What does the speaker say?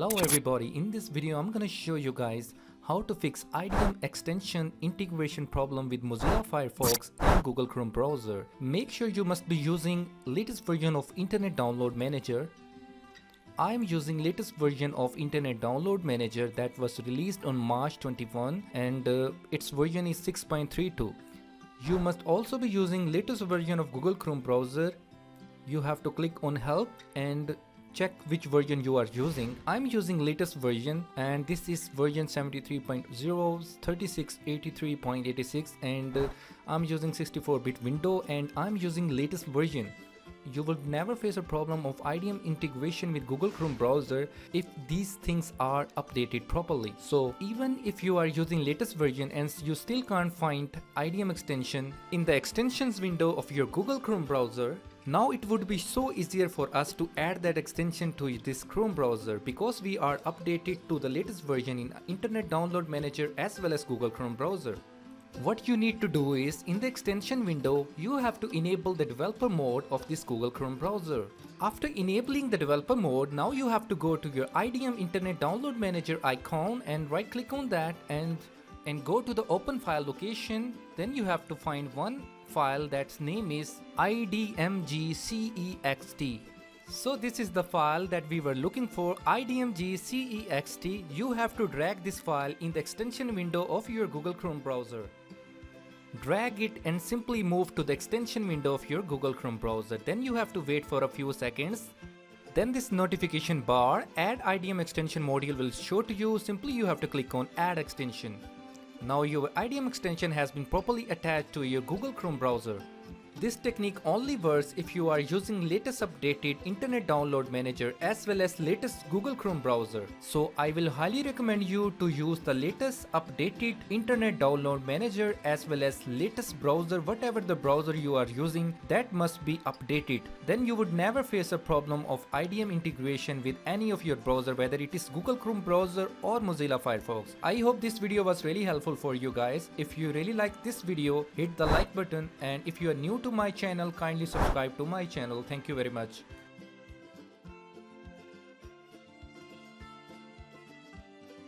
Hello everybody, in this video I'm gonna show you guys how to fix IDM extension integration problem with Mozilla Firefox and Google Chrome browser. Make sure you must be using latest version of Internet Download Manager. I'm using latest version of Internet Download Manager that was released on March 21 and its version is 6.32. You must also be using latest version of Google Chrome browser. You have to click on help and check which version you are using. I'm using latest version and this is version 73.0 3683.86 and I'm using 64-bit window and I'm using latest version. You will never face a problem of IDM integration with Google Chrome browser if these things are updated properly. So even if you are using latest version and you still can't find IDM extension in the extensions window of your Google Chrome browser, now it would be so easier for us to add that extension to this Chrome browser because we are updated to the latest version in Internet Download Manager as well as Google Chrome browser. What you need to do is, in the extension window, you have to enable the developer mode of this Google Chrome browser. After enabling the developer mode, now you have to go to your IDM Internet Download Manager icon and right click on that and go to the open file location. Then you have to find one file that's name is idmgcext. So this is the file that we were looking for, idmgcext. You have to drag this file in the extension window of your Google Chrome browser. Drag it and simply move to the extension window of your Google Chrome browser. Then you have to wait for a few seconds. Then this notification bar, add IDM extension module will show to you. Simply you have to click on add extension. Now your IDM extension has been properly attached to your Google Chrome browser. This technique only works if you are using latest updated Internet Download Manager as well as latest Google Chrome browser. So I will highly recommend you to use the latest updated Internet Download Manager as well as latest browser. Whatever the browser you are using, that must be updated. Then you would never face a problem of IDM integration with any of your browser, whether it is Google Chrome browser or Mozilla Firefox. I hope this video was really helpful for you guys. If you really like this video, hit the like button, and if you are new to my channel, kindly subscribe to my channel. Thank you very much.